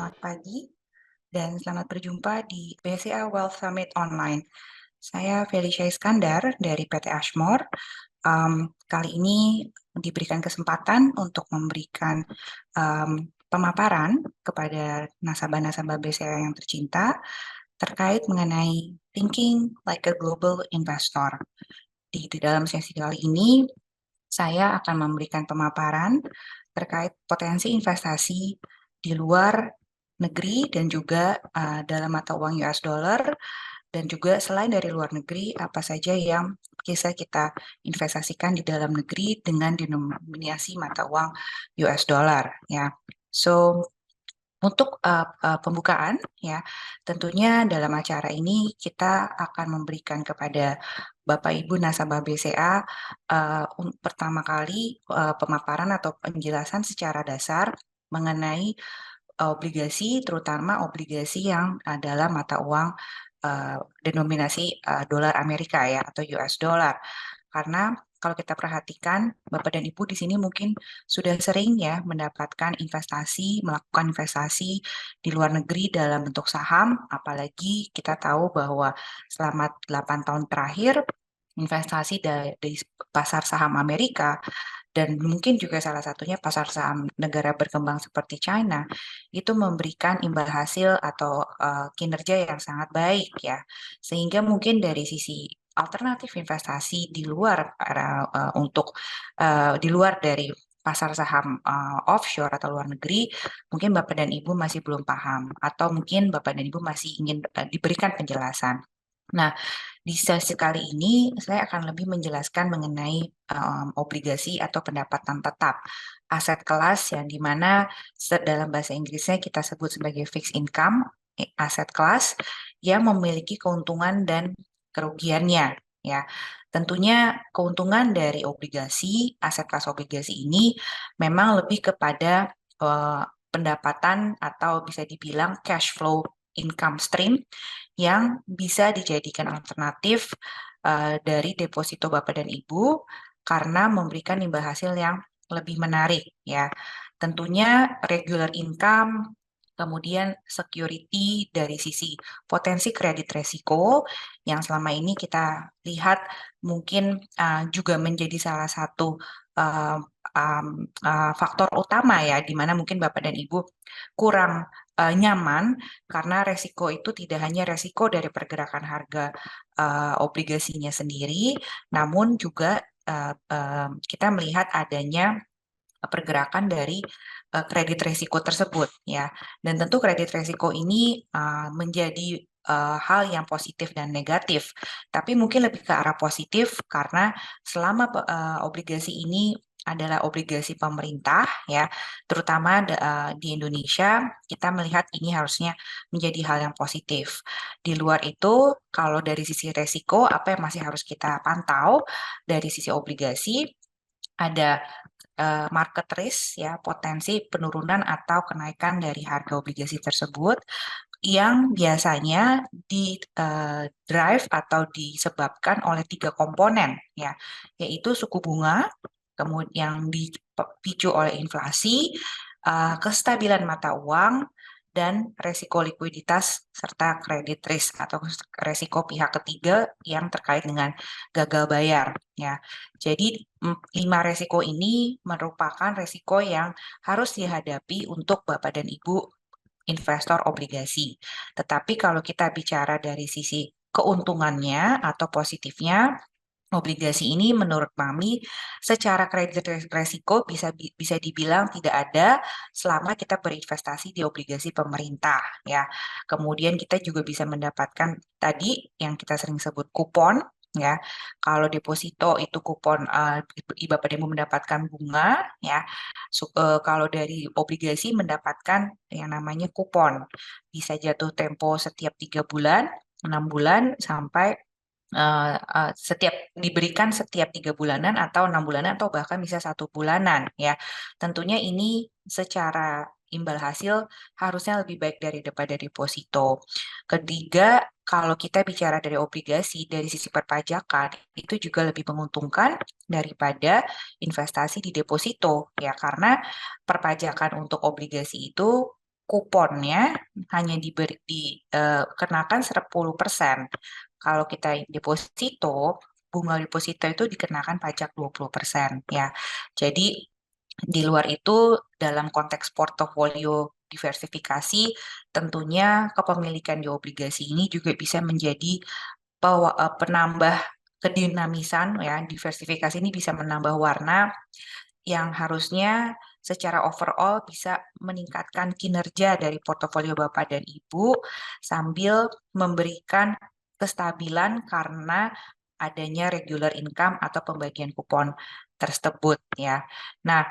Selamat pagi dan selamat berjumpa di BCA Wealth Summit Online. Saya Felicia Iskandar dari PT Ashmore. Kali ini diberikan kesempatan untuk memberikan pemaparan kepada nasabah-nasabah BCA yang tercinta terkait mengenai thinking like a global investor. Di dalam sesi kali ini, saya akan memberikan pemaparan terkait potensi investasi di luar negeri dan juga dalam mata uang US dollar, dan juga selain dari luar negeri apa saja yang bisa kita investasikan di dalam negeri dengan denominasi mata uang US dollar ya. So untuk pembukaan ya, tentunya dalam acara ini kita akan memberikan kepada Bapak Ibu nasabah BCA pertama kali pemaparan atau penjelasan secara dasar mengenai obligasi, terutama obligasi yang adalah mata uang denominasi dolar Amerika ya atau US dollar. Karena kalau kita perhatikan, Bapak dan Ibu di sini mungkin sudah sering ya mendapatkan investasi, melakukan investasi di luar negeri dalam bentuk saham, apalagi kita tahu bahwa selama 8 tahun terakhir investasi dari pasar saham Amerika dan mungkin juga salah satunya pasar saham negara berkembang seperti China itu memberikan imbal hasil atau kinerja yang sangat baik ya. Sehingga mungkin dari sisi alternatif investasi di luar di luar dari pasar saham offshore atau luar negeri, mungkin Bapak dan Ibu masih belum paham atau mungkin Bapak dan Ibu masih ingin diberikan penjelasan. Nah, di sesi kali ini saya akan lebih menjelaskan mengenai obligasi atau pendapatan tetap, aset kelas yang dimana dalam bahasa Inggrisnya kita sebut sebagai fixed income, aset kelas yang memiliki keuntungan dan kerugiannya. Ya, tentunya keuntungan dari obligasi, aset kelas obligasi ini memang lebih kepada pendapatan atau bisa dibilang cash flow income stream yang bisa dijadikan alternatif dari deposito Bapak dan Ibu karena memberikan imbal hasil yang lebih menarik ya. Tentunya regular income, kemudian security dari sisi potensi kredit resiko yang selama ini kita lihat mungkin juga menjadi salah satu uh, faktor utama ya, di mana mungkin Bapak dan Ibu kurang nyaman karena resiko itu tidak hanya resiko dari pergerakan harga obligasinya sendiri, namun juga kita melihat adanya pergerakan dari kredit risiko tersebut ya. Dan tentu kredit risiko ini menjadi hal yang positif dan negatif. Tapi mungkin lebih ke arah positif karena selama obligasi ini adalah obligasi pemerintah ya, terutama di Indonesia kita melihat ini harusnya menjadi hal yang positif. Di luar itu, kalau dari sisi resiko apa yang masih harus kita pantau dari sisi obligasi ada market risk ya, potensi penurunan atau kenaikan dari harga obligasi tersebut yang biasanya di drive atau disebabkan oleh tiga komponen ya, yaitu suku bunga, kemudian yang dipicu oleh inflasi, kestabilan mata uang, dan resiko likuiditas serta kredit risk atau resiko pihak ketiga yang terkait dengan gagal bayar ya. Jadi lima resiko ini merupakan resiko yang harus dihadapi untuk Bapak dan Ibu investor obligasi. Tetapi kalau kita bicara dari sisi keuntungannya atau positifnya, obligasi ini menurut kami secara kredit resiko bisa dibilang tidak ada selama kita berinvestasi di obligasi pemerintah ya. Kemudian kita juga bisa mendapatkan tadi yang kita sering sebut kupon ya. Kalau deposito itu kupon Bapak Ibu mendapatkan bunga ya. Kalau dari obligasi mendapatkan yang namanya kupon. Bisa jatuh tempo setiap 3 bulan, 6 bulan sampai setiap diberikan setiap 3 bulanan atau 6 bulanan atau bahkan bisa 1 bulanan ya. Tentunya ini secara imbal hasil harusnya lebih baik daripada deposito. Ketiga, kalau kita bicara dari obligasi dari sisi perpajakan itu juga lebih menguntungkan daripada investasi di deposito ya, karena perpajakan untuk obligasi itu kuponnya hanya dikenakan 10%. Kalau kita deposito, bunga deposito itu dikenakan pajak 20% ya. Jadi di luar itu dalam konteks portofolio diversifikasi, tentunya kepemilikan di obligasi ini juga bisa menjadi penambah kedinamisan ya. Diversifikasi ini bisa menambah warna yang harusnya secara overall bisa meningkatkan kinerja dari portofolio Bapak dan Ibu sambil memberikan kestabilan karena adanya regular income atau pembagian kupon tersebut ya. Nah,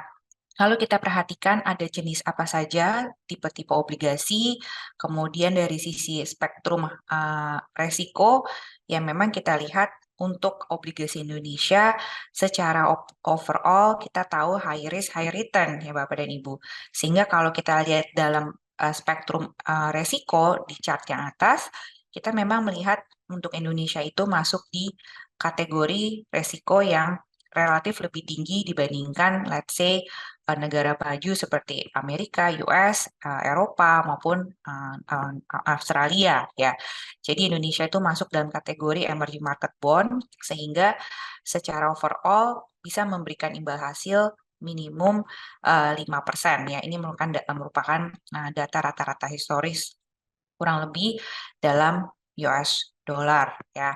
kalau kita perhatikan ada jenis apa saja tipe-tipe obligasi, kemudian dari sisi spektrum resiko yang memang kita lihat untuk obligasi Indonesia secara overall kita tahu high risk high return ya Bapak dan Ibu. Sehingga kalau kita lihat dalam spektrum resiko di chart yang atas, kita memang melihat untuk Indonesia itu masuk di kategori resiko yang relatif lebih tinggi dibandingkan let's say negara maju seperti Amerika, US, Eropa maupun Australia ya. Jadi Indonesia itu masuk dalam kategori emerging market bond sehingga secara overall bisa memberikan imbal hasil minimum 5% ya. Ini merupakan data rata-rata historis kurang lebih dalam US dollar ya.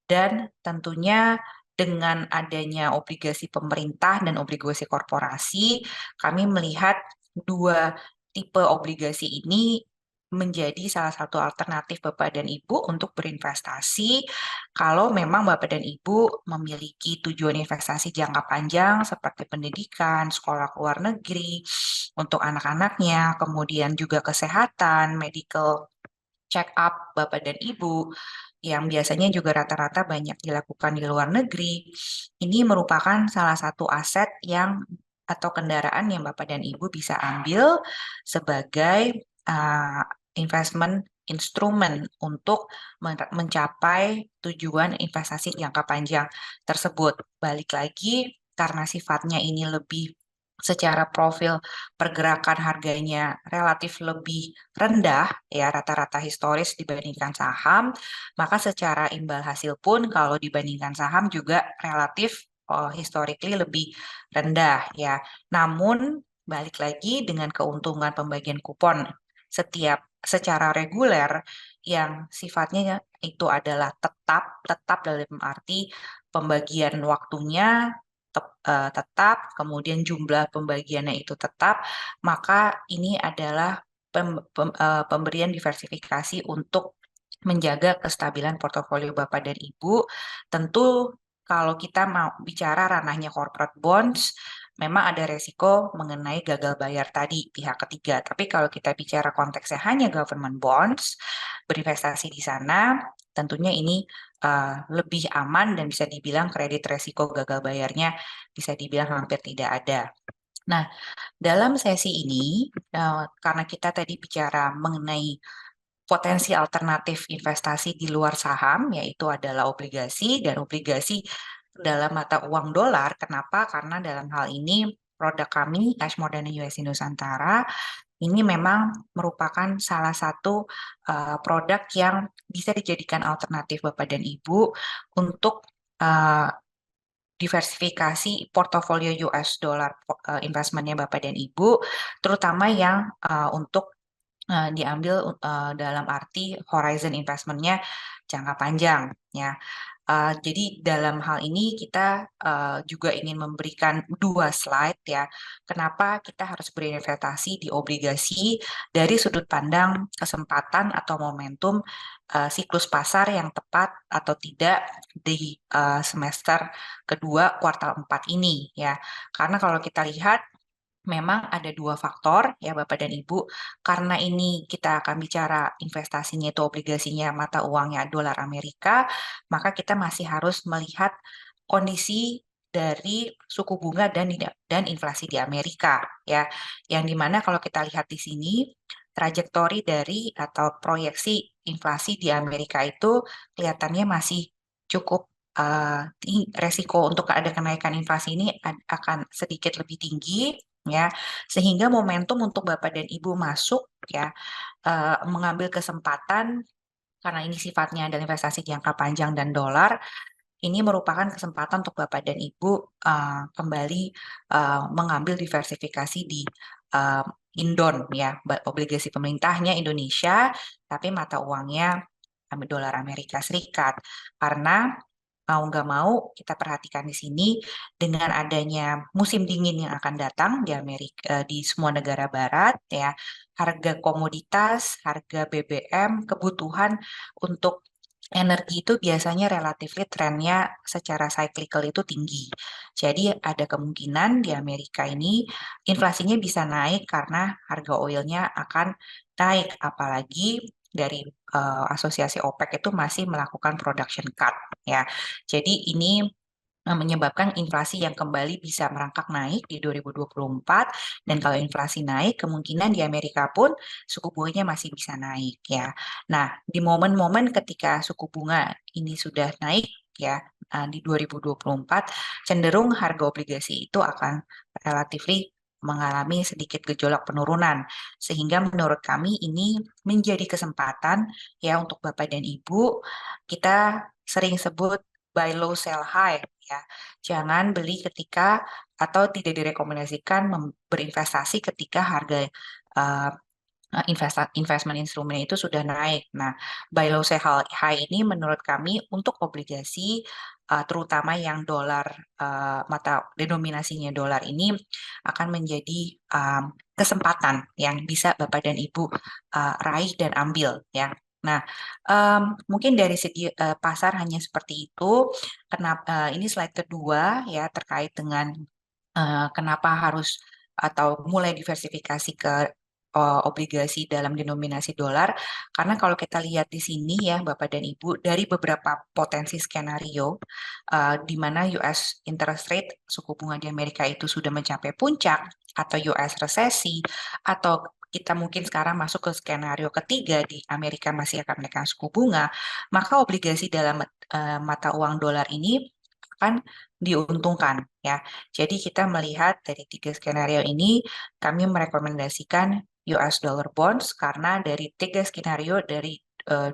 Dan tentunya dengan adanya obligasi pemerintah dan obligasi korporasi, kami melihat dua tipe obligasi ini menjadi salah satu alternatif Bapak dan Ibu untuk berinvestasi kalau memang Bapak dan Ibu memiliki tujuan investasi jangka panjang seperti pendidikan, sekolah ke luar negeri, untuk anak-anaknya, kemudian juga kesehatan, medical check up Bapak dan Ibu yang biasanya juga rata-rata banyak dilakukan di luar negeri, ini merupakan salah satu aset yang atau kendaraan yang Bapak dan Ibu bisa ambil sebagai uh, investment instrumen untuk mencapai tujuan investasi jangka panjang tersebut. Balik lagi, karena sifatnya ini lebih secara profil pergerakan harganya relatif lebih rendah ya rata-rata historis dibandingkan saham, maka secara imbal hasil pun kalau dibandingkan saham juga relatif historically lebih rendah ya. Namun balik lagi dengan keuntungan pembagian kupon setiap secara reguler yang sifatnya itu adalah tetap dalam arti pembagian waktunya tetap, kemudian jumlah pembagiannya itu tetap, maka ini adalah pemberian diversifikasi untuk menjaga kestabilan portofolio Bapak dan Ibu. Tentu kalau kita mau bicara ranahnya corporate bonds, memang ada resiko mengenai gagal bayar tadi pihak ketiga. Tapi kalau kita bicara konteksnya hanya government bonds, berinvestasi di sana, tentunya ini lebih aman dan bisa dibilang kredit resiko gagal bayarnya bisa dibilang hampir tidak ada. Nah, dalam sesi ini, karena kita tadi bicara mengenai potensi alternatif investasi di luar saham, yaitu adalah obligasi dan obligasi dalam mata uang dolar. Kenapa? Karena dalam hal ini produk kami, Cashmore Dana USA Nusantara, ini memang merupakan salah satu produk yang bisa dijadikan alternatif Bapak dan Ibu untuk uh, diversifikasi portofolio US dollar investmentnya Bapak dan Ibu, terutama yang untuk diambil dalam arti horizon investmentnya jangka panjang ya. Jadi dalam hal ini kita juga ingin memberikan dua slide ya. Kenapa kita harus berinvestasi di obligasi dari sudut pandang kesempatan atau momentum siklus pasar yang tepat atau tidak di semester kedua kuartal 4 ini ya. Karena kalau kita lihat memang ada dua faktor ya Bapak dan Ibu. Karena ini kita akan bicara investasinya itu obligasinya mata uangnya dolar Amerika, maka kita masih harus melihat kondisi dari suku bunga dan inflasi di Amerika ya. Yang dimana kalau kita lihat di sini trajektori dari atau proyeksi inflasi di Amerika itu kelihatannya masih cukup resiko untuk ada kenaikan inflasi ini akan sedikit lebih tinggi ya, sehingga momentum untuk Bapak dan Ibu masuk ya, mengambil kesempatan karena ini sifatnya adalah investasi jangka panjang dan dolar, ini merupakan kesempatan untuk Bapak dan Ibu kembali mengambil diversifikasi di uh, Indon ya, obligasi pemerintahnya Indonesia, tapi mata uangnya dolar Amerika Serikat. Karena mau nggak mau kita perhatikan di sini dengan adanya musim dingin yang akan datang di Amerika, di semua negara Barat ya, harga komoditas, harga BBM, kebutuhan untuk energi itu biasanya relatif trennya secara cyclical itu tinggi. Jadi ada kemungkinan di Amerika ini inflasinya bisa naik karena harga oilnya akan naik, apalagi dari asosiasi OPEC itu masih melakukan production cut ya. Jadi ini menyebabkan inflasi yang kembali bisa merangkak naik di 2024 dan kalau inflasi naik kemungkinan di Amerika pun suku bunganya masih bisa naik ya. Nah, di momen-momen ketika suku bunga ini sudah naik ya di 2024 cenderung harga obligasi itu akan relatif mengalami sedikit gejolak penurunan sehingga menurut kami ini menjadi kesempatan ya untuk Bapak dan Ibu kita sering sebut buy low sell high ya. Jangan beli ketika atau tidak direkomendasikan berinvestasi ketika harga uh, investment instrumen itu sudah naik. Nah, buy low sell high ini menurut kami untuk obligasi terutama yang dolar mata denominasinya dolar ini akan menjadi kesempatan yang bisa Bapak dan Ibu raih dan ambil ya. Nah, mungkin dari segi pasar hanya seperti itu. Kenapa ini slide kedua ya terkait dengan kenapa harus atau mulai diversifikasi ke obligasi dalam denominasi dolar. Karena kalau kita lihat di sini ya Bapak dan Ibu, dari beberapa potensi skenario di mana US interest rate suku bunga di Amerika itu sudah mencapai puncak atau US resesi atau kita mungkin sekarang masuk ke skenario ketiga di Amerika masih akan menaikkan suku bunga, maka obligasi dalam mata uang dolar ini akan diuntungkan ya. Jadi kita melihat dari tiga skenario ini, kami merekomendasikan US dollar bonds karena dari tiga skenario dari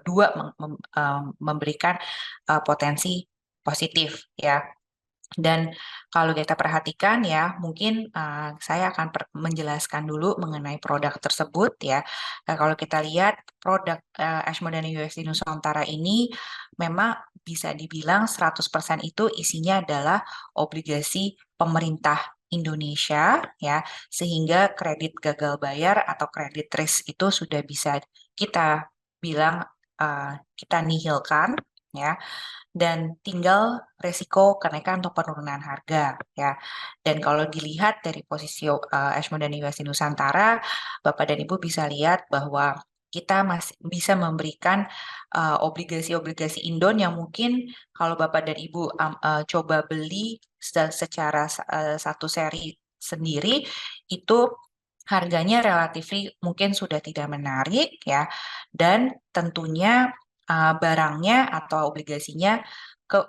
dua memberikan potensi positif ya. Dan kalau kita perhatikan ya, mungkin saya akan menjelaskan dulu mengenai produk tersebut ya. Kalau kita lihat produk Ashmore USD Nusantara ini memang bisa dibilang 100% itu isinya adalah obligasi pemerintah Indonesia ya, sehingga kredit gagal bayar atau kredit risk itu sudah bisa kita bilang kita nihilkan ya dan tinggal resiko kenaikan atau penurunan harga ya. Dan kalau dilihat dari posisi Ashmore dan USD Nusantara, Bapak dan Ibu bisa lihat bahwa kita masih bisa memberikan obligasi-obligasi Indon yang mungkin kalau Bapak dan Ibu coba beli secara satu seri sendiri itu harganya relatif mungkin sudah tidak menarik ya dan tentunya barangnya atau obligasinya ke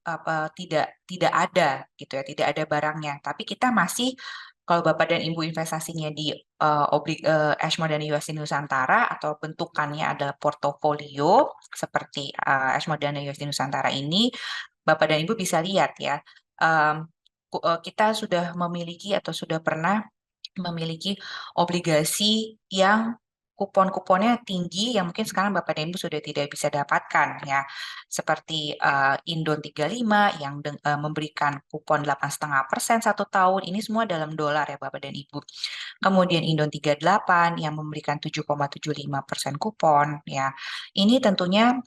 apa tidak ada gitu ya, tidak ada barangnya. Tapi kita masih kalau Bapak dan Ibu investasinya di Ashmore dan USD Nusantara atau bentukannya adalah portofolio seperti Ashmore dan USD Nusantara ini, Bapak dan Ibu bisa lihat ya, em, kita sudah memiliki atau sudah pernah memiliki obligasi yang kupon-kuponnya tinggi yang mungkin sekarang Bapak dan Ibu sudah tidak bisa dapatkan ya. Seperti Indon 35 yang memberikan kupon 8,5% satu tahun. Ini semua dalam dolar ya Bapak dan Ibu. Kemudian Indon 38 yang memberikan 7,75% kupon ya. Ini tentunya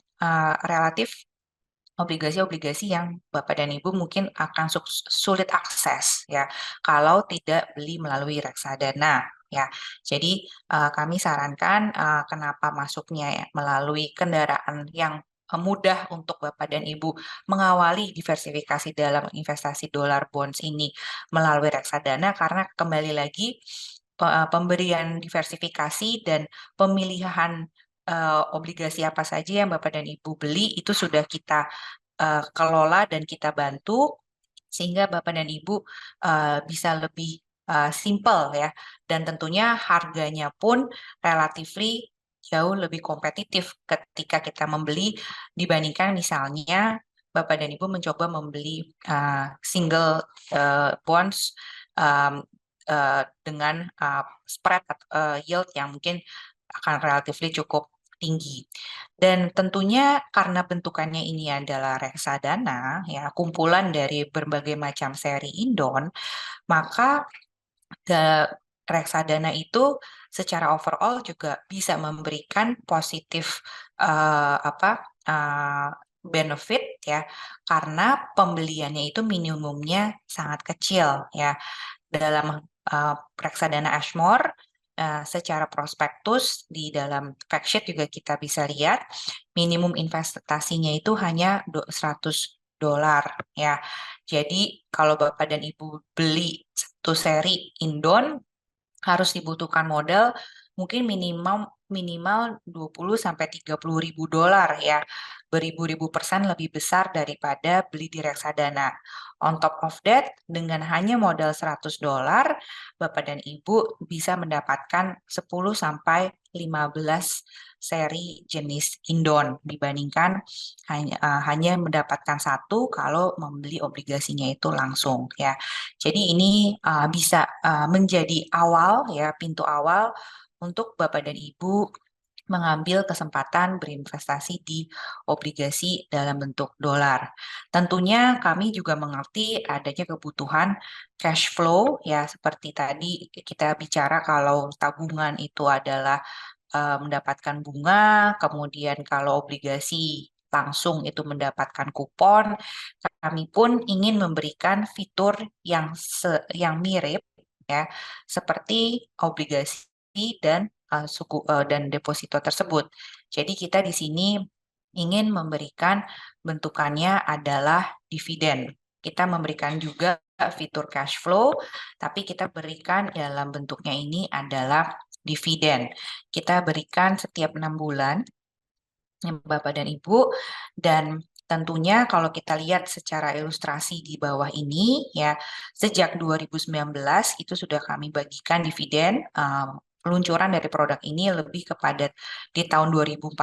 relatif obligasi-obligasi yang Bapak dan Ibu mungkin akan sulit akses ya kalau tidak beli melalui reksadana ya. Jadi kami sarankan kenapa masuknya ya, melalui kendaraan yang mudah untuk Bapak dan Ibu mengawali diversifikasi dalam investasi dolar bonds ini melalui reksadana karena kembali lagi pemberian diversifikasi dan pemilihan obligasi apa saja yang Bapak dan Ibu beli itu sudah kita kelola dan kita bantu sehingga Bapak dan Ibu bisa lebih simple ya, dan tentunya harganya pun relatively jauh lebih kompetitif ketika kita membeli dibandingkan misalnya Bapak dan Ibu mencoba membeli single bonds um, dengan spread yield yang mungkin akan relatifly cukup tinggi. Dan tentunya karena bentukannya ini adalah reksadana, ya kumpulan dari berbagai macam seri Indon, maka reksadana itu secara overall juga bisa memberikan positif benefit ya, karena pembeliannya itu minimumnya sangat kecil ya. Dalam reksadana Ashmore, secara prospektus di dalam fact sheet juga kita bisa lihat minimum investasinya itu hanya $100 ya. Jadi kalau Bapak dan Ibu beli satu seri Indon harus dibutuhkan modal mungkin minimal minimal 20 sampai 30 ribu dolar ya, beribu-ribu persen lebih besar daripada beli di reksadana. On top of that, dengan hanya modal $100, Bapak dan Ibu bisa mendapatkan 10 sampai 15 seri jenis Indon dibandingkan hanya mendapatkan satu kalau membeli obligasinya itu langsung ya. Jadi ini bisa menjadi awal ya, pintu awal untuk Bapak dan Ibu mengambil kesempatan berinvestasi di obligasi dalam bentuk dolar. Tentunya kami juga mengerti adanya kebutuhan cash flow ya, seperti tadi kita bicara kalau tabungan itu adalah mendapatkan bunga, kemudian kalau obligasi langsung itu mendapatkan kupon. Kami pun ingin memberikan fitur yang mirip ya, seperti obligasi dan dan deposito tersebut. Jadi kita di sini ingin memberikan bentukannya adalah dividen. Kita memberikan juga fitur cash flow, tapi kita berikan dalam bentuknya ini adalah dividen. Kita berikan setiap 6 bulan ya, Bapak dan Ibu, dan tentunya kalau kita lihat secara ilustrasi di bawah ini ya, sejak 2019 itu sudah kami bagikan dividen. Peluncuran dari produk ini lebih kepada di tahun 2014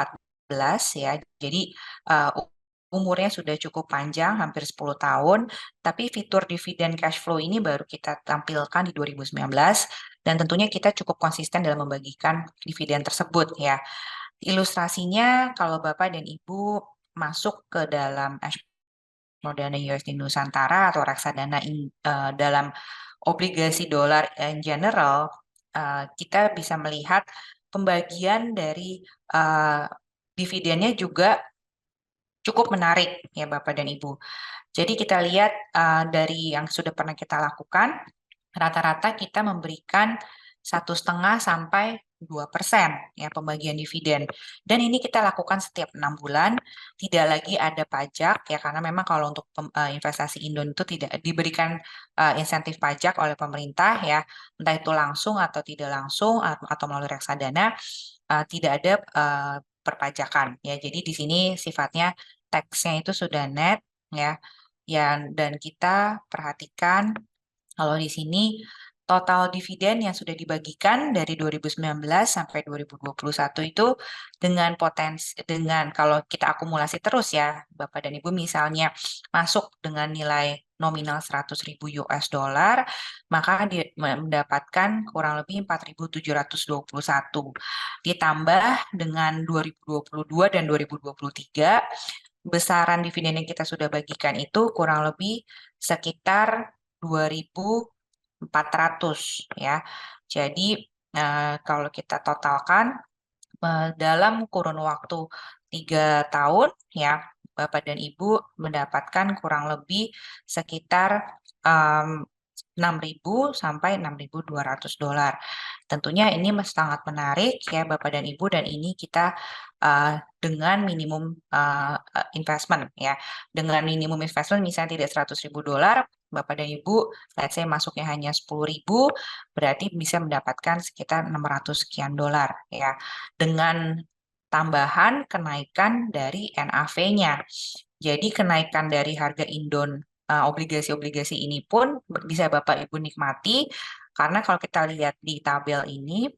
ya. Jadi umurnya sudah cukup panjang, hampir 10 tahun, tapi fitur dividen cash flow ini baru kita tampilkan di 2019 dan tentunya kita cukup konsisten dalam membagikan dividen tersebut ya. Ilustrasinya kalau Bapak dan Ibu masuk ke dalam Dana USD Nusantara atau reksadana dalam obligasi dolar in general, kita bisa melihat pembagian dari dividennya juga cukup menarik ya Bapak dan Ibu. Jadi kita lihat dari yang sudah pernah kita lakukan, rata-rata kita memberikan 1,5 sampai 2% ya pembagian dividen. Dan ini kita lakukan setiap 6 bulan, tidak lagi ada pajak ya, karena memang kalau untuk investasi Indon itu tidak diberikan insentif pajak oleh pemerintah ya, entah itu langsung atau tidak langsung atau melalui reksadana, tidak ada perpajakan ya. Jadi di sini sifatnya teksnya itu sudah net ya. Dan kita perhatikan kalau di sini total dividen yang sudah dibagikan dari 2019 sampai 2021 itu dengan kalau kita akumulasi terus ya, Bapak dan Ibu misalnya masuk dengan nilai nominal 100.000 US dollar, maka mendapatkan kurang lebih 4.721. Ditambah dengan 2022 dan 2023, besaran dividen yang kita sudah bagikan itu kurang lebih sekitar 2.400 ya. Jadi kalau kita totalkan dalam kurun waktu 3 tahun ya, Bapak dan Ibu mendapatkan kurang lebih sekitar 6.000 sampai $6.200. Tentunya ini sangat menarik ya Bapak dan Ibu, dan ini kita dengan minimum investment ya. Dengan minimum investment misalnya tidak $100.000, Bapak dan Ibu, let's say masuknya hanya 10.000, berarti bisa mendapatkan sekitar 600 sekian dolar ya. Dengan tambahan kenaikan dari NAV-nya. Jadi kenaikan dari harga Indon obligasi-obligasi ini pun bisa Bapak Ibu nikmati Karena kalau kita lihat di tabel ini,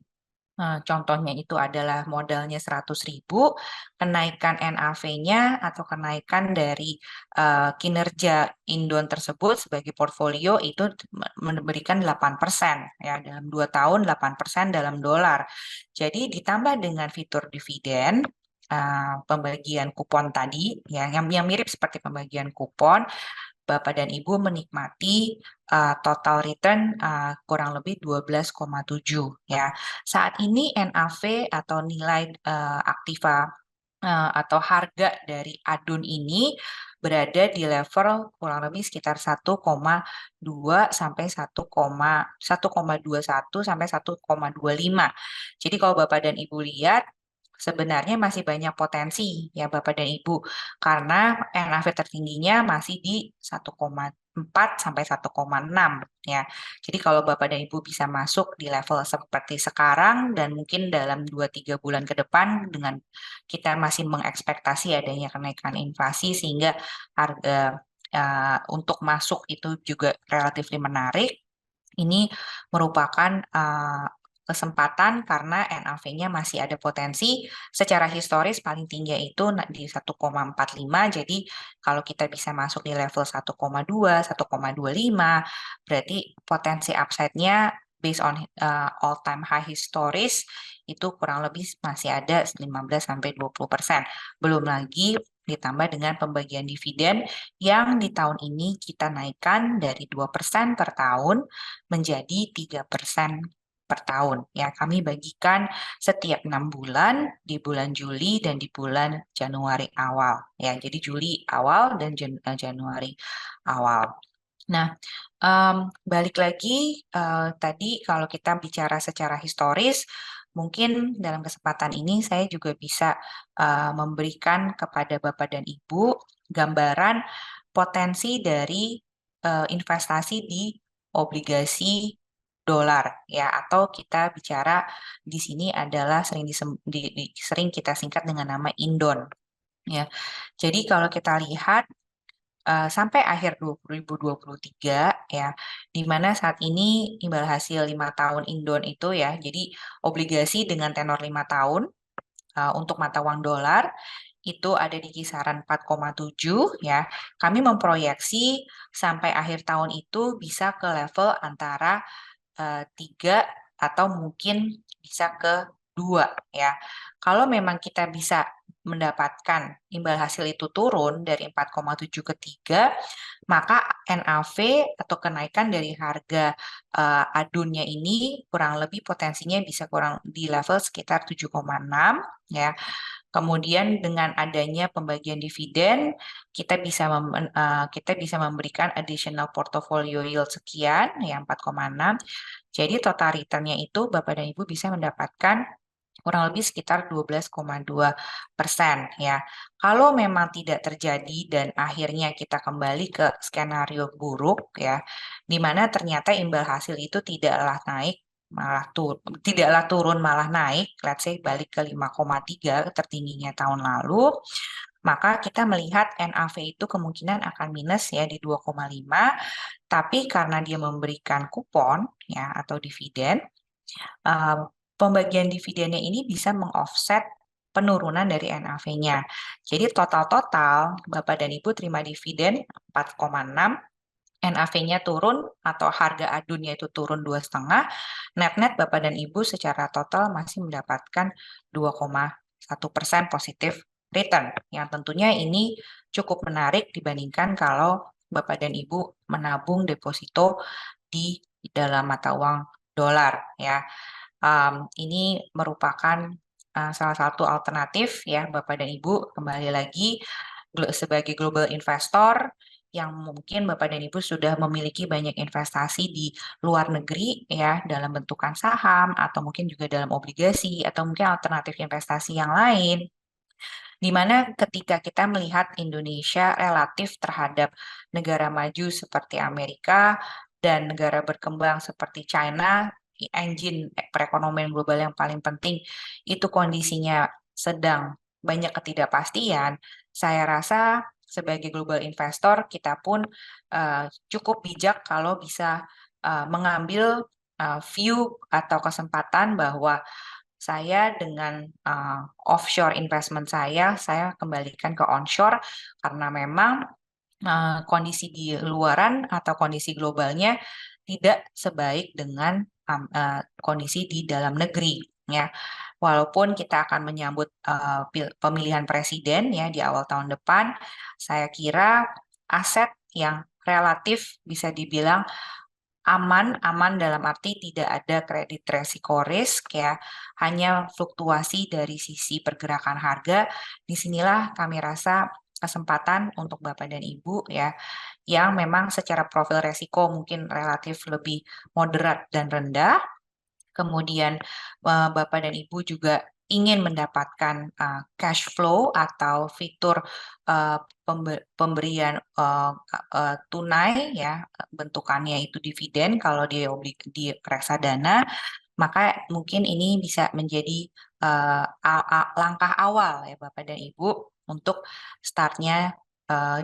contohnya itu adalah modalnya 100.000, kenaikan NAV-nya atau kenaikan dari kinerja Indon tersebut sebagai portfolio itu memberikan 8%, ya, dalam 2 tahun 8% dalam dolar. Jadi ditambah dengan fitur dividen, pembagian kupon tadi, ya, yang mirip seperti pembagian kupon, Bapak dan Ibu menikmati total return kurang lebih 12,7, ya. Saat ini NAV atau nilai aktiva atau harga dari adun ini berada di level kurang lebih sekitar 1,2 sampai 1,21 sampai 1,25. Jadi kalau Bapak dan Ibu lihat, sebenarnya masih banyak potensi ya Bapak dan Ibu, karena NAV tertingginya masih di 1,4 sampai 1,6, ya. Jadi kalau Bapak dan Ibu bisa masuk di level seperti sekarang dan mungkin dalam 2-3 bulan ke depan, dengan kita masih mengekspektasi adanya kenaikan inflasi sehingga harga untuk masuk itu juga relatif menarik. Ini merupakan kesempatan karena NAV-nya masih ada potensi. Secara historis paling tinggi itu di 1,45. Jadi kalau kita bisa masuk di level 1,2, 1,25, berarti potensi upside-nya based on all time high historis itu kurang lebih masih ada 15 sampai 20%. Belum lagi ditambah dengan pembagian dividen yang di tahun ini kita naikkan dari 2% per tahun menjadi 3% per tahun. Ya, kami bagikan setiap 6 bulan, di bulan Juli dan di bulan Januari awal. Ya, jadi Juli awal dan Januari awal. Nah, balik lagi tadi kalau kita bicara secara historis, mungkin dalam kesempatan ini saya juga bisa memberikan kepada Bapak dan Ibu gambaran potensi dari investasi di obligasi dolar, ya, atau kita bicara di sini adalah sering kita singkat dengan nama Indon, ya. Jadi kalau kita lihat sampai akhir 2023, ya, di mana saat ini imbal hasil 5 tahun Indon itu, ya, jadi obligasi dengan tenor 5 tahun untuk mata uang dolar itu ada di kisaran 4,7, ya. Kami memproyeksi sampai akhir tahun itu bisa ke level antara 3 atau mungkin bisa ke 2, ya. Kalau memang kita bisa mendapatkan imbal hasil itu turun dari 4,7 ke 3, maka NAV atau kenaikan dari harga adunnya ini kurang lebih potensinya bisa kurang di level sekitar 7,6, ya. Kemudian dengan adanya pembagian dividen, kita bisa memberikan additional portfolio yield sekian, ya, 4,6. Jadi total return-nya itu Bapak dan Ibu bisa mendapatkan kurang lebih sekitar 12,2%, ya. Kalau memang tidak terjadi dan akhirnya kita kembali ke skenario buruk, ya, di mana ternyata imbal hasil itu tidaklah turun malah naik, let's say balik ke 5,3 tertingginya tahun lalu, maka kita melihat NAV itu kemungkinan akan minus, ya, di 2,5, tapi karena dia memberikan kupon, ya, atau dividen, pembagian dividennya ini bisa mengoffset penurunan dari NAV-nya. Jadi total-total Bapak dan Ibu terima dividen 4,6, NAV-nya turun atau harga adunnya itu turun 2,5, net-net Bapak dan Ibu secara total masih mendapatkan 2,1% positif return, yang tentunya ini cukup menarik dibandingkan kalau Bapak dan Ibu menabung deposito di dalam mata uang dolar, ya. Ini merupakan salah satu alternatif, ya, Bapak dan Ibu, kembali lagi sebagai global investor yang mungkin Bapak dan Ibu sudah memiliki banyak investasi di luar negeri, ya, dalam bentukan saham atau mungkin juga dalam obligasi atau mungkin alternatif investasi yang lain, di mana ketika kita melihat Indonesia relatif terhadap negara maju seperti Amerika dan negara berkembang seperti China, engine perekonomian global yang paling penting, itu kondisinya sedang banyak ketidakpastian, saya rasa sebagai global investor kita pun cukup bijak kalau bisa mengambil view atau kesempatan bahwa saya dengan offshore investment saya kembalikan ke onshore karena memang kondisi di luaran atau kondisi globalnya tidak sebaik dengan kondisi di dalam negeri ya. Walaupun kita akan menyambut pemilihan presiden ya di awal tahun depan, saya kira aset yang relatif bisa dibilang aman dalam arti tidak ada kredit resiko risk ya, hanya fluktuasi dari sisi pergerakan harga. Disinilah kami rasa kesempatan untuk Bapak dan Ibu ya, yang memang secara profil resiko mungkin relatif lebih moderat dan rendah. Kemudian Bapak dan Ibu juga ingin mendapatkan cash flow atau fitur uh, pemberian tunai ya, bentukannya itu dividen kalau di reksadana, maka mungkin ini bisa menjadi langkah awal ya Bapak dan Ibu untuk startnya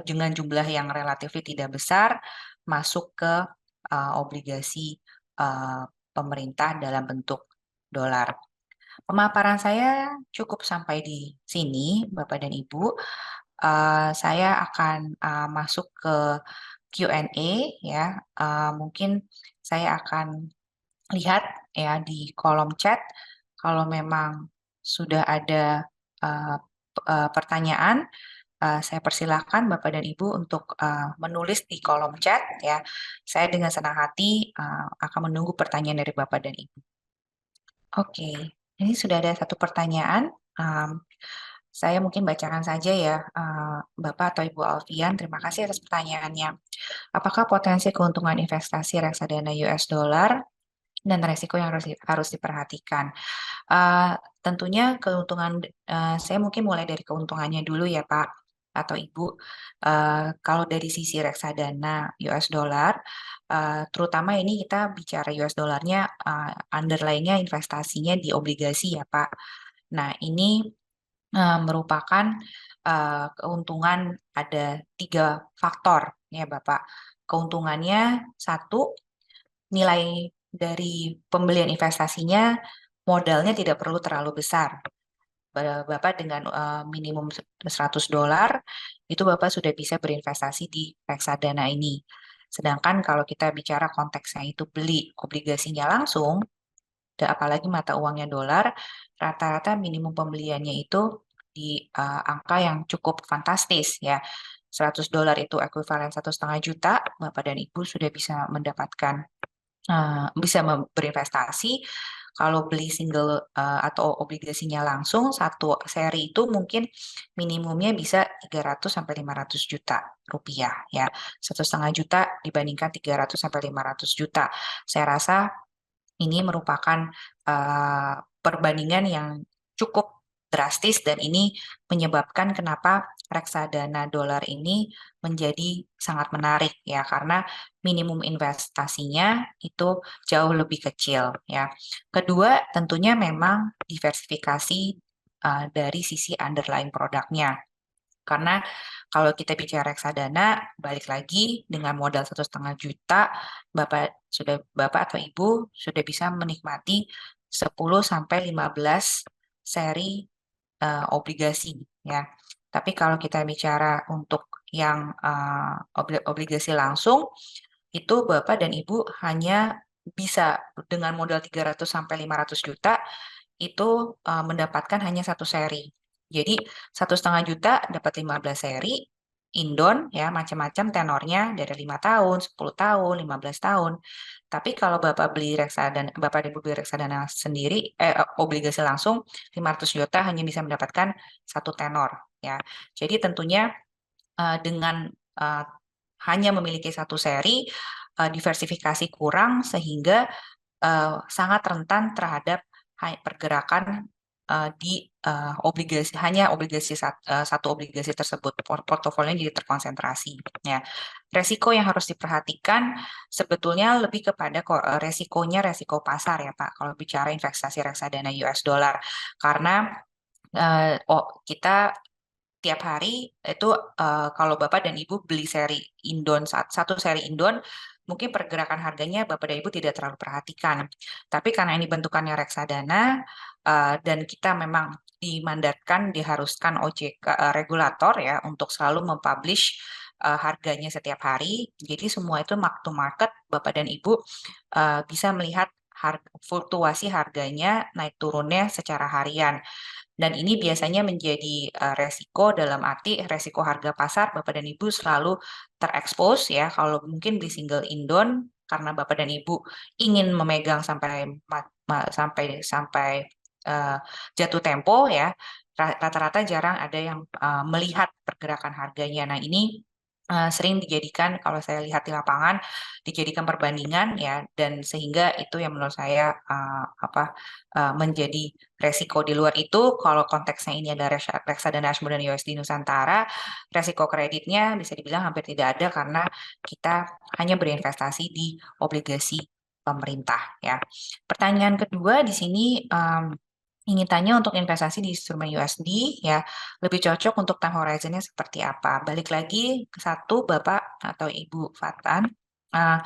dengan jumlah yang relatif tidak besar masuk ke obligasi uh, pemerintah dalam bentuk dolar. Pemaparan saya cukup sampai di sini, Bapak dan Ibu. Saya akan masuk ke Q&A ya. Mungkin saya akan lihat ya di kolom chat kalau memang sudah ada uh, pertanyaan. Saya persilahkan Bapak dan Ibu untuk menulis di kolom chat ya. Saya dengan senang hati akan menunggu pertanyaan dari Bapak dan Ibu. Oke, ini sudah ada satu pertanyaan. Saya mungkin bacakan saja ya, Bapak atau Ibu Alfian. Terima kasih atas pertanyaannya. Apakah potensi keuntungan investasi reksadana US dollar dan resiko yang harus diperhatikan? Tentunya keuntungan, saya mungkin mulai dari keuntungannya dulu ya Pak atau Ibu. Kalau dari sisi reksadana US dollar, terutama ini kita bicara US dollarnya, underlying-nya investasinya di obligasi ya Pak. Nah ini merupakan keuntungan ada 3 faktor ya Bapak. Keuntungannya satu, nilai dari pembelian investasinya modalnya tidak perlu terlalu besar. Bapak dengan minimum $100 itu Bapak sudah bisa berinvestasi di reksadana ini. Sedangkan kalau kita bicara konteksnya itu beli obligasinya langsung, apalagi mata uangnya dolar, rata-rata minimum pembeliannya itu di angka yang cukup fantastis ya. $100 itu ekuivalen 1,5 juta, Bapak dan Ibu sudah bisa mendapatkan bisa berinvestasi. Kalau beli single atau obligasinya langsung satu seri itu mungkin minimumnya bisa 300 sampai 500 juta rupiah ya. 1,5 juta dibandingkan 300 sampai 500 juta. Saya rasa ini merupakan perbandingan yang cukup drastis dan ini menyebabkan kenapa reksadana dolar ini menjadi sangat menarik ya karena minimum investasinya itu jauh lebih kecil ya. Kedua, tentunya memang diversifikasi dari sisi underlying produknya. Karena kalau kita bicara reksadana, balik lagi dengan modal 1,5 juta, Bapak atau Ibu sudah bisa menikmati 10 sampai 15 seri obligasi ya. Tapi kalau kita bicara untuk yang obligasi langsung, itu Bapak dan Ibu hanya bisa dengan modal 300 sampai 500 juta itu mendapatkan hanya satu seri. Jadi 1,5 juta dapat 15 seri, Indon ya macam-macam tenornya dari 5 tahun, 10 tahun, 15 tahun. Tapi kalau Bapak dan Ibu beli reksadana sendiri, obligasi langsung 500 juta hanya bisa mendapatkan satu tenor ya. Jadi tentunya dengan hanya memiliki satu seri, diversifikasi kurang sehingga sangat rentan terhadap pergerakan di satu obligasi tersebut. Portofolionya jadi terkonsentrasi. Ya. Resiko yang harus diperhatikan sebetulnya lebih kepada resiko pasar ya Pak. Kalau bicara investasi reksadana US dollar, karena kita tiap hari itu kalau Bapak dan Ibu beli seri Indon satu seri Indon mungkin pergerakan harganya Bapak dan Ibu tidak terlalu perhatikan. Tapi karena ini bentukannya reksadana dan kita memang dimandatkan, diharuskan OJK regulator ya untuk selalu mempublish harganya setiap hari. Jadi semua itu mark to market, Bapak dan Ibu bisa melihat fluktuasi harganya naik turunnya secara harian. Dan ini biasanya menjadi resiko dalam arti resiko harga pasar Bapak dan Ibu selalu terekspos ya. Kalau mungkin di single indon karena Bapak dan Ibu ingin memegang sampai sampai eh, jatuh tempo ya. Rata-rata jarang ada yang melihat pergerakan harganya. Nah, ini sering dijadikan kalau saya lihat di lapangan dijadikan perbandingan ya dan sehingga itu yang menurut saya menjadi resiko. Di luar itu kalau konteksnya ini ada reksadana Ashmore dan USD Nusantara, resiko kreditnya bisa dibilang hampir tidak ada karena kita hanya berinvestasi di obligasi pemerintah ya. Pertanyaan kedua di sini ingin tanya untuk investasi di instrumen USD ya, lebih cocok untuk time horizonnya seperti apa? Balik lagi ke satu Bapak atau Ibu Fatan, uh,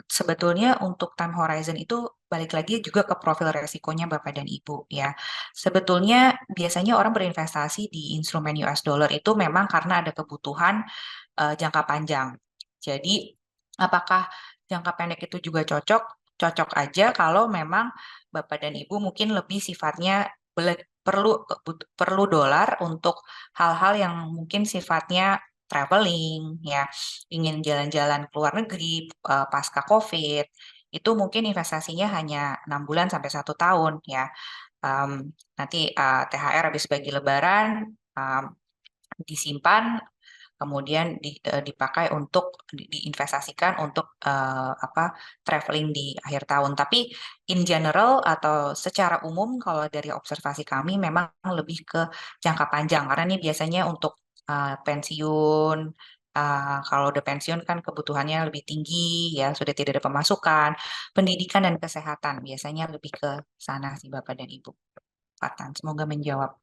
sebetulnya untuk time horizon itu balik lagi juga ke profil resikonya Bapak dan Ibu ya. Sebetulnya biasanya orang berinvestasi di instrumen US dollar itu memang karena ada kebutuhan jangka panjang. Jadi apakah jangka pendek itu juga cocok? Cocok aja kalau memang Bapak dan Ibu mungkin lebih sifatnya perlu perlu dolar untuk hal-hal yang mungkin sifatnya traveling ya, ingin jalan-jalan ke luar negeri pasca COVID, itu mungkin investasinya hanya 6 bulan sampai 1 tahun ya. Em, Nanti THR habis bagi Lebaran em, disimpan kemudian dipakai untuk diinvestasikan untuk traveling di akhir tahun. Tapi in general atau secara umum kalau dari observasi kami memang lebih ke jangka panjang karena ini biasanya untuk pensiun. Kalau udah pensiun kan kebutuhannya lebih tinggi ya sudah tidak ada pemasukan, pendidikan dan kesehatan biasanya lebih ke sana sih Bapak dan Ibu. Fatan, semoga menjawab.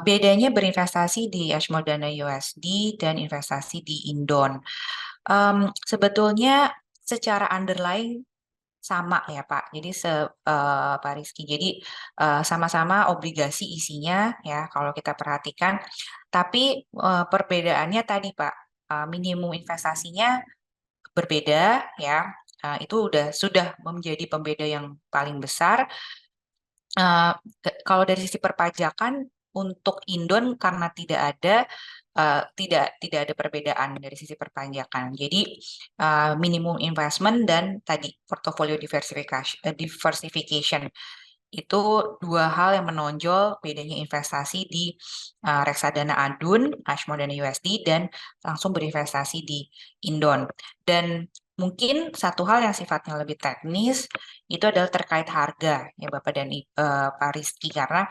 Bedanya berinvestasi di Ashmore Dana USD dan investasi di Indon. Sebetulnya secara underlying sama ya Pak. Jadi Pak Rizky. Jadi sama-sama obligasi isinya ya kalau kita perhatikan. Tapi perbedaannya tadi Pak, minimum investasinya berbeda ya. Itu sudah menjadi pembeda yang paling besar. Eh, Kalau dari sisi perpajakan untuk Indon karena tidak ada perbedaan dari sisi perpajakan. Jadi minimum investment dan tadi portfolio diversification itu dua hal yang menonjol bedanya investasi di reksadana Adun, Ashmore dan USD dan langsung berinvestasi di Indon. Dan mungkin satu hal yang sifatnya lebih teknis itu adalah terkait harga ya Bapak dan Pak Rizky karena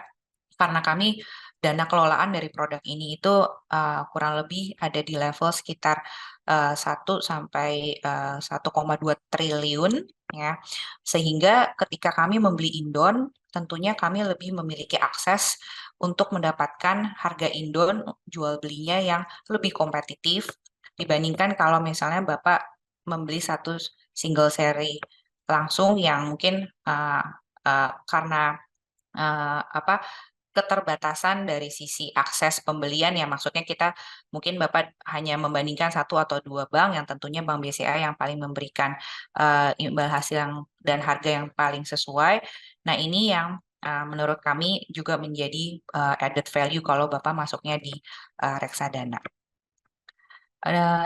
kami dana kelolaan dari produk ini itu kurang lebih ada di level sekitar 1 sampai 1,2 triliun ya. Sehingga ketika kami membeli Indon, tentunya kami lebih memiliki akses untuk mendapatkan harga Indon jual belinya yang lebih kompetitif dibandingkan kalau misalnya Bapak membeli satu single seri langsung yang mungkin karena apa keterbatasan dari sisi akses pembelian ya maksudnya kita mungkin Bapak hanya membandingkan satu atau dua bank yang tentunya Bank BCA yang paling memberikan imbal hasil dan harga yang paling sesuai. Nah, ini yang menurut kami juga menjadi added value kalau Bapak masuknya di reksadana.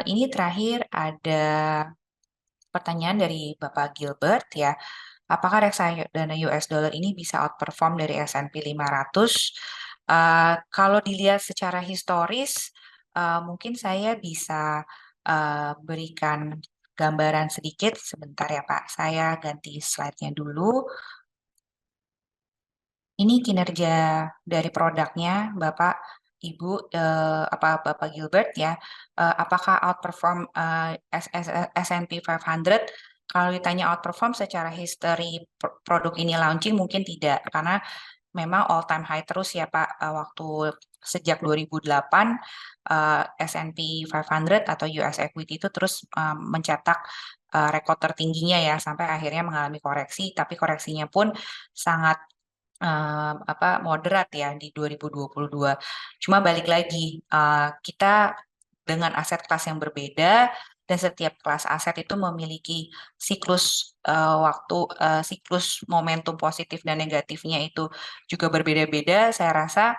Ini terakhir ada pertanyaan dari Bapak Gilbert ya. Apakah reksadana US dollar ini bisa outperform dari S&P 500? Kalau dilihat secara historis, mungkin saya bisa berikan gambaran sedikit. Sebentar ya Pak, saya ganti slide-nya dulu. Ini kinerja dari produknya, Bapak, Ibu, Bapak Gilbert ya. Apakah outperform S&P 500? Kalau ditanya outperform secara history produk ini launching mungkin tidak, karena memang all time high terus ya Pak waktu sejak 2008 S&P 500 atau US Equity itu terus mencetak rekor tertingginya ya sampai akhirnya mengalami koreksi, tapi koreksinya pun sangat moderat ya di 2022. Cuma balik lagi, kita dengan aset kelas yang berbeda dan setiap kelas aset itu memiliki siklus siklus momentum positif dan negatifnya itu juga berbeda-beda. Saya rasa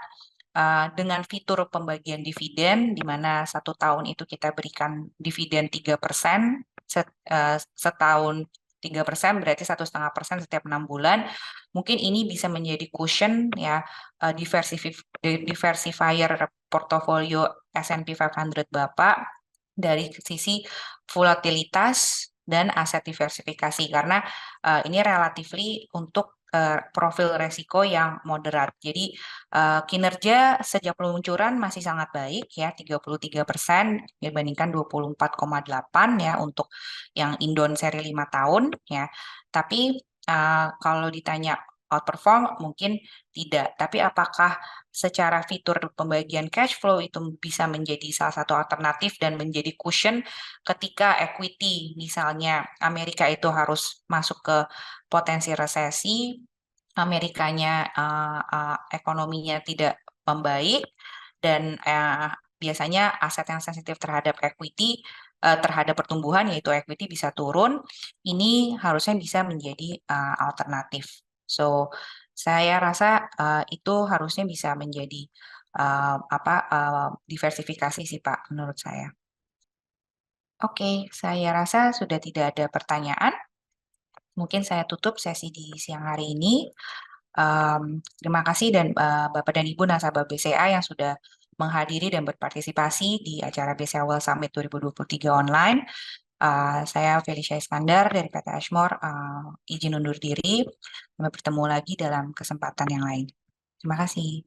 dengan fitur pembagian dividen, di mana 1 tahun itu kita berikan dividen 3%, setahun 3%, berarti 1,5% setiap 6 bulan. Mungkin ini bisa menjadi cushion ya, diversifier portofolio S&P 500 Bapak dari sisi volatilitas dan aset diversifikasi, karena ini relatively untuk profil resiko yang moderat. Jadi kinerja sejak peluncuran masih sangat baik ya, 33% dibandingkan 24,8 ya untuk yang Indon seri 5 tahun ya. Tapi kalau ditanya outperform mungkin tidak. Tapi apakah secara fitur pembagian cash flow itu bisa menjadi salah satu alternatif dan menjadi cushion ketika equity misalnya Amerika itu harus masuk ke potensi resesi, Amerikanya ekonominya tidak membaik dan biasanya aset yang sensitif terhadap equity terhadap pertumbuhan yaitu equity bisa turun. Ini harusnya bisa menjadi alternatif. So saya rasa itu harusnya bisa menjadi diversifikasi sih Pak menurut saya. Oke, saya rasa sudah tidak ada pertanyaan. Mungkin saya tutup sesi di siang hari ini. Terima kasih dan Bapak dan Ibu nasabah BCA yang sudah menghadiri dan berpartisipasi di acara BCA World Summit 2023 online. Saya Felicia Iskandar dari PT Ashmore, izin undur diri. Sampai bertemu lagi dalam kesempatan yang lain. Terima kasih.